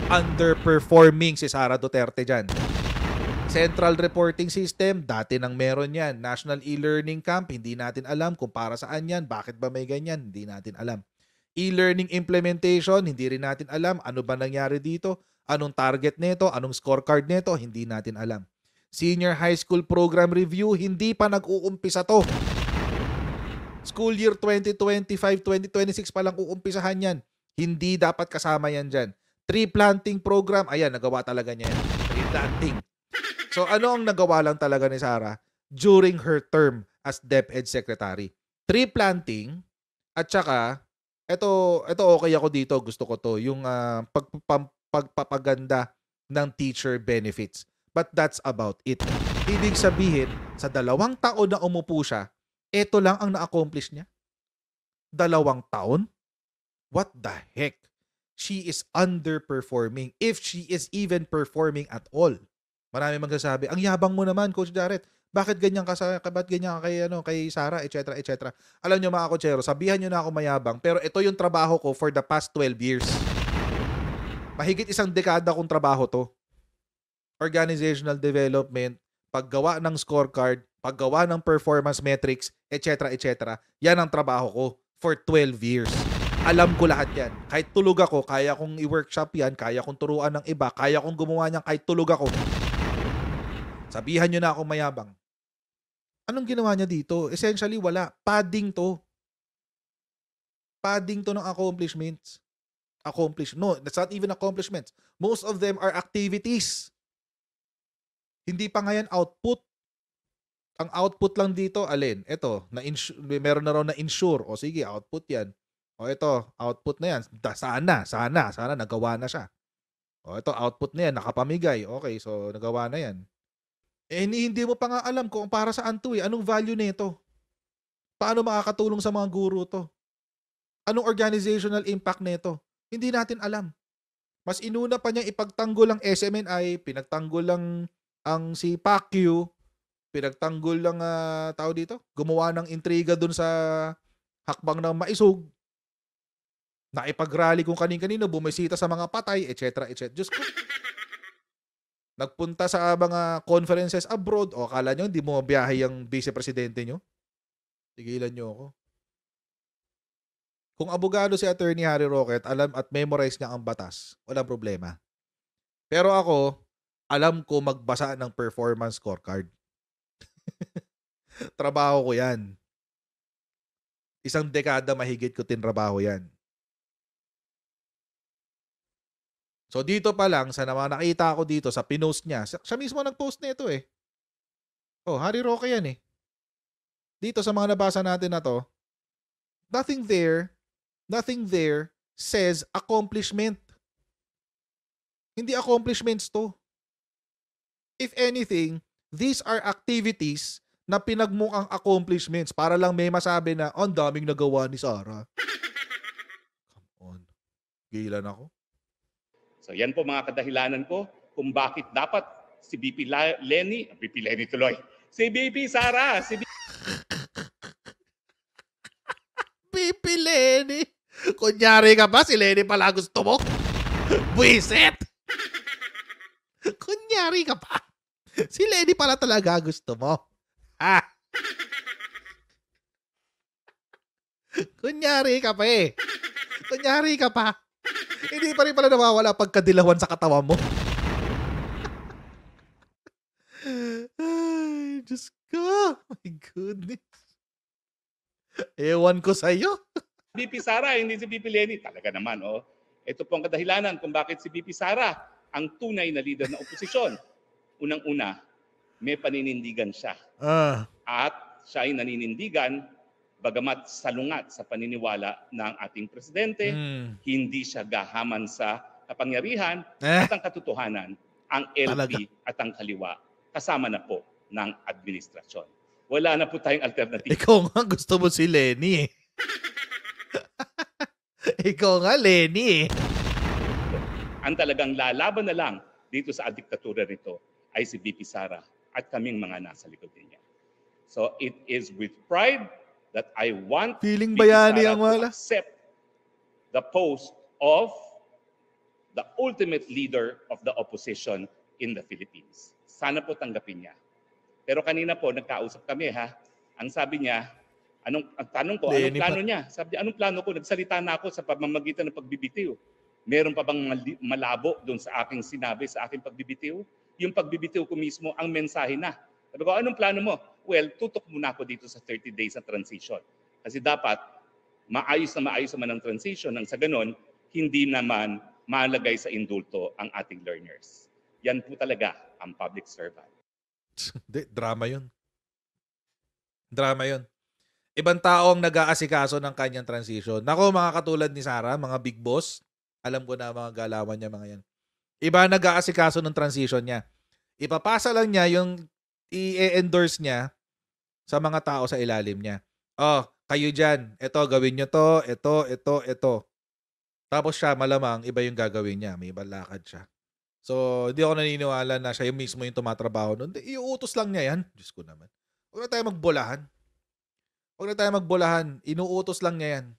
Speaker 1: Underperforming si Sara Duterte dyan. Central Reporting System, dati nang meron yan. National E-Learning Camp, hindi natin alam kung para saan yan. Bakit ba may ganyan? Hindi natin alam. E-Learning Implementation, hindi rin natin alam. Ano ba nangyari dito? Anong target nito? Anong scorecard nito? Hindi natin alam. Senior High School Program Review, hindi pa nag-uumpisa to. School year 2025-2026 pa lang uumpisahan yan. Hindi dapat kasama yan dyan. Tree planting program, ayan, nagawa talaga niya yan. Tree planting. So ano ang nagawa lang talaga ni Sara during her term as DepEd Secretary? Tree planting at saka, ito okay ako dito, gusto ko to, yung pagpapaganda ng teacher benefits. But that's about it. Ibig sabihin, sa 2 taon na umupo siya, ito lang ang na-accomplish niya. 2 taon? What the heck? She is underperforming if she is even performing at all. Marami magsasabi, ang yabang mo naman, Coach Jared. Bakit ganyan ka kay Sara, etc., etc. Alam niyo mga kotsero, sabihan niyo na ako mayabang, pero ito yung trabaho ko for the past 12 years. Mahigit 1 dekada kong trabaho to. Organizational development, paggawa ng scorecard, paggawa ng performance metrics, etc., etc. Yan ang trabaho ko for 12 years. Alam ko lahat yan. Kahit tulog ako, kaya kong i-workshop yan, kaya kong turuan ng iba, kaya kong gumawa niyan kahit tulog ako. Sabihan nyo na ako mayabang. Anong ginawa niya dito? Essentially, wala. Padding to. Padding to ng accomplishments. No, that's not even accomplishments. Most of them are activities. Hindi pa nga yan output. Ang output lang dito, alin? Ito, meron na raw na insure. O sige, output yan. O ito, output na yan. Sana, nagawa na siya. O ito, output na yan, nakapamigay. Okay, so nagawa na yan. Hindi mo pa nga alam kung para saan to eh. Anong value nito? Paano makakatulong sa mga guro to? Anong organizational impact nito? Hindi natin alam. Mas inuna pa niya ipagtanggol ang SMNI, pinagtanggol lang ang si Pacquiao, pinagtanggol lang tao dito, gumawa ng intriga dun sa hakbang ng Maisog, naipagrally kung kanin-kanino, bumisita sa mga patay, etc., etc. Diyos ko. Nagpunta sa mga conferences abroad, o akala nyo hindi mo biyahe yung vice-presidente nyo? Tigilan nyo ako. Kung abogado si Attorney Harry Roque, alam at memorize niya ang batas, walang problema. Pero ako, alam ko magbasa ng performance scorecard. Trabaho ko yan. Isang dekada mahigit ko tinrabaho yan. So dito pa lang, sa mga nakita ko dito sa pinost niya, siya mismo nag-post nito eh. Oh, Harry Roque yan eh. Dito sa mga nabasa natin na to, nothing there says accomplishment. Hindi accomplishments to. If anything, these are activities na pinagmukhang accomplishments para lang may masabi na ang daming nagawa ni Sarah. Come on. Gilan ako.
Speaker 2: So yan po mga kadahilanan ko kung bakit dapat si BP Lenny tuloy, si BP Sara, si
Speaker 1: BP Lenny. Kunyari ka ba? Si Lenny pala gusto mo? Buisit! Kunyari ka pa. Si Lenny pala talaga gusto mo. Ha? Kunyari ka pa eh. Kunyari ka pa. Hindi pa rin pala nawawala pagkadilawan sa katawan mo. Ay, Diyos ko. My goodness. Ewan ko sa'yo.
Speaker 2: BP Sara, hindi si BP Lenny. Talaga naman, oh. Ito po ang kadahilanan kung bakit si BP Sara ang tunay na leader ng oposisyon. Unang-una, may paninindigan siya. At siya ay naninindigan, bagamat salungat sa paniniwala ng ating presidente, hindi siya gahaman sa kapangyarihan at ang katotohanan, ang LP at ang kaliwa, kasama na po ng administrasyon. Wala na po tayong alternative.
Speaker 1: Ikaw nga gusto mo si Lenny eh. Ikaw nga Lenny eh.
Speaker 2: Ang talagang lalaban na lang dito sa diktatura nito ay si BP Sara at kaming mga nasa likod niya. So it is with pride that I want
Speaker 1: Feeling
Speaker 2: BP
Speaker 1: bayani
Speaker 2: Sara
Speaker 1: ang
Speaker 2: to
Speaker 1: wala.
Speaker 2: accept the post of the ultimate leader of the opposition in the Philippines. Sana po tanggapin niya. Pero kanina po, nagkausap kami ha. Ang sabi niya, ang tanong ko, anong plano niya? Sabi niya, anong plano ko? Nagsalita na ako sa pamamagitan ng pagbibitiw. Meron pa bang malabo doon sa aking sinabi, sa aking pagbibitiw? Yung pagbibitiw ko mismo, ang mensahe na. Sabi ko, anong plano mo? Well, tutok muna ako dito sa 30 days na transition. Kasi dapat, maayos naman ang transition nang sa ganon, hindi naman malagay sa indulto ang ating learners. Yan po talaga ang public servant.
Speaker 1: Drama yun. Drama yun. Ibang tao ang nag-aasikaso ng kanyang transition. Nako, mga katulad ni Sarah, mga big boss, alam ko na mga galawan niya, mga yan. Iba nag-aasikaso ng transition niya. Ipapasa lang niya yung i-endorse niya sa mga tao sa ilalim niya. Oh, kayo dyan, ito, gawin nyo to, ito. Tapos siya, malamang, iba yung gagawin niya. May ibang lakad siya. So, hindi ako naniniwala na siya yung mismo yung tumatrabaho nun. Iuutos lang niya yan. Diyos ko naman. Huwag na tayo magbolahan. Inuutos lang niya yan.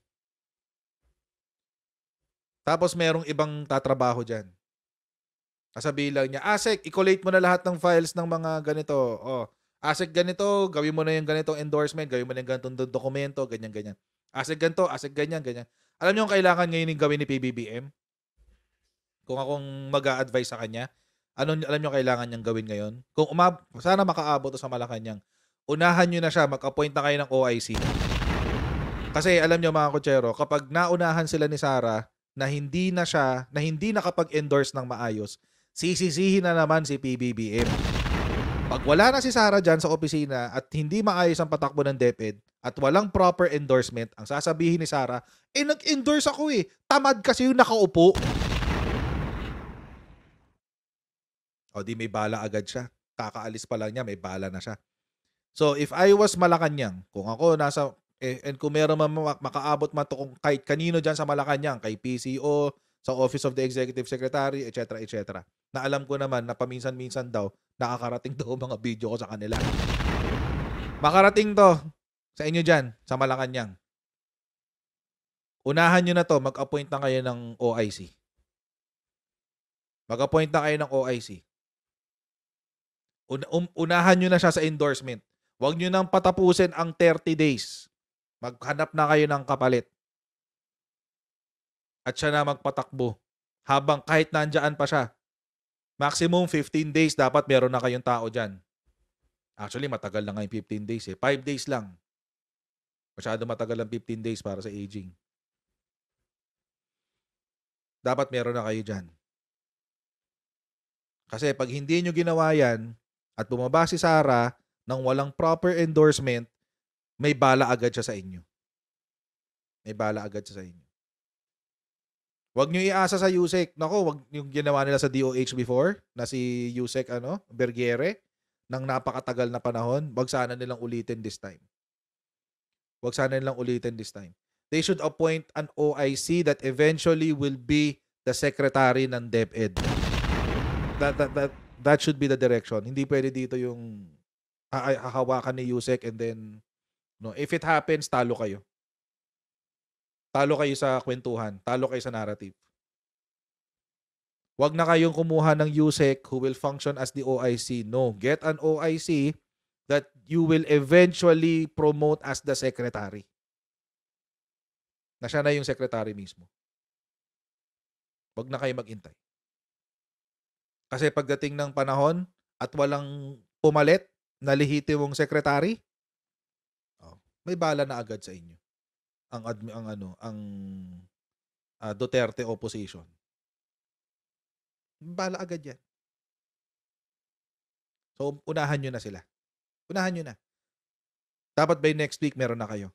Speaker 1: Tapos merong ibang tatrabaho dyan. Sasabihin lang niya, Asek, i-collate mo na lahat ng files ng mga ganito. Oh, Asek ganito, gawin mo na yung ganitong endorsement, gawin mo na yung ganitong dokumento, ganyan. Asek ganito, Asek ganyan. Alam niyo yung kailangan ngayon yung gawin ni PBBM? Kung akong mag-a-advise sa kanya, alam niyo kailangan niyang gawin ngayon? Kung sana makaabot sa Malacanang, unahan niyo na siya, mag-appoint na kayo ng OIC. Kasi alam niyo mga kutsero, kapag naunahan sila ni Sarah na hindi nakapag-endorse ng maayos, sisisihin na naman si PBBM. Pag wala na si Sarah dyan sa opisina at hindi maayos ang patakbo ng DepEd at walang proper endorsement, ang sasabihin ni Sarah, nag-endorse ako eh. Tamad kasi yung nakaupo. O di may bala agad siya. Kakaalis pa lang niya, may bala na siya. So if I was Malacanang, kung ako nasa, and kung meron makaabot man to kung kahit kanino dyan sa Malacanang, kay PCO, sa Office of the Executive Secretary, etc. Na alam ko naman na paminsan-minsan daw, nakakarating daw mga video ko sa kanila. Makarating to sa inyo dyan, sa Malacanang. Unahan nyo na to, mag-appoint na kayo ng OIC. Mag-appoint na kayo ng OIC. Unahan nyo na siya sa endorsement. Huwag nyo nang patapusin ang 30 days. Maghanap na kayo ng kapalit. At siya na magpatakbo. Habang kahit nandyan pa siya. Maximum 15 days dapat meron na kayong tao dyan. Actually, matagal na nga yung 15 days eh. 5 days lang. Masyado matagal ang 15 days para sa aging. Dapat meron na kayo dyan. Kasi pag hindi nyo ginawa yan at bumaba si Sarah nang walang proper endorsement, may bala agad siya sa inyo. May bala agad siya sa inyo. Huwag nyo iasa sa Yusek. Nako, wag yung ginawa nila sa DOH before, na si Yusek Bergere, ng napakatagal na panahon. Wag sana nilang ulitin this time. Wag sana nilang ulitin this time. They should appoint an OIC that eventually will be the secretary ng DepEd. That should be the direction. Hindi pwede dito yung hahawakan ni Yusek and then if it happens, talo kayo. Talo kayo sa kwentuhan. Talo kayo sa narrative. Wag na kayong kumuha ng Yusek who will function as the OIC. No, get an OIC that you will eventually promote as the secretary. Na siya na yung secretary mismo. Wag na kayo maghintay. Kasi pagdating ng panahon at walang pumalit na lehitimong secretary, may bala na agad sa inyo. Ang Duterte opposition. Bala agad yan. So, unahan nyo na sila. Unahan nyo na. Dapat by next week meron na kayo.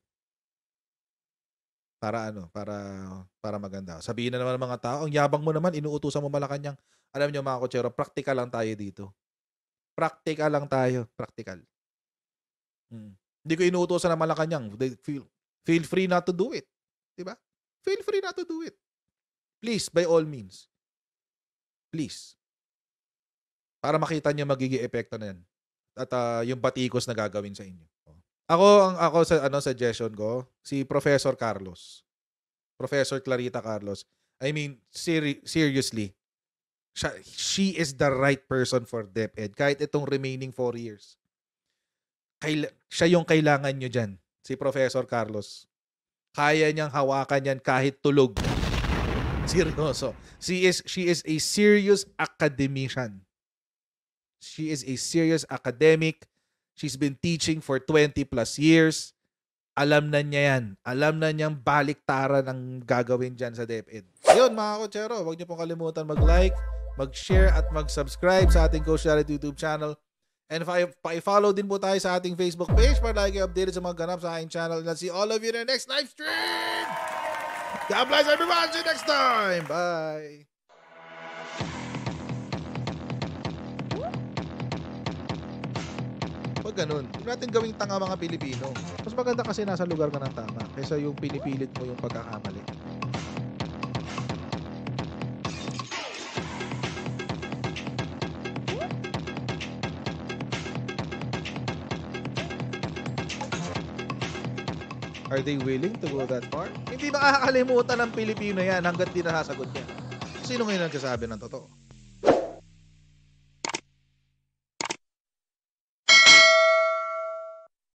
Speaker 1: Para maganda. Sabihin na naman ng mga tao, ang yabang mo naman, inuutusan mo Malacanang. Alam nyo mga kotsero, practical lang tayo dito. Practical lang tayo. Practical. Hindi ko inuutusan ng Malacanang. Feel free not to do it. Diba? Feel free not to do it. Please, by all means. Please. Para makita nyo magiging epekto na yan. At yung batikos na gagawin sa inyo. Ako sa suggestion ko, si Professor Carlos. Professor Clarita Carlos. I mean, seriously. She is the right person for DepEd. Kahit itong remaining 4 years. Siya yung kailangan nyo dyan. Si Professor Carlos. Kaya niyang hawakan yan kahit tulog. Seryoso. She is a serious academician. She is a serious academic. She's been teaching for 20 plus years. Alam na niya yan. Alam na niyang baliktaran ang gagawin dyan sa DepEd. Ayun mga kotsero, huwag niyo pong kalimutan mag-like, mag-share at mag-subscribe sa ating Coach Jared YouTube channel. And pa-follow din po tayo sa ating Facebook page para lagi updated sa mga ganap sa aking channel. And I'll see all of you in the next live stream! God bless everyone! See you next time! Bye! Pag ganun, huwag natin gawing tanga mga Pilipino. Mas maganda kasi nasa lugar ka ng tama kaysa yung pinipilit mo yung pagkakamali. Are they willing to go that far? Hindi makakalimutan ng Pilipino yan hanggat di nasasagot niya. Sino ngayon nagsasabi ng totoo?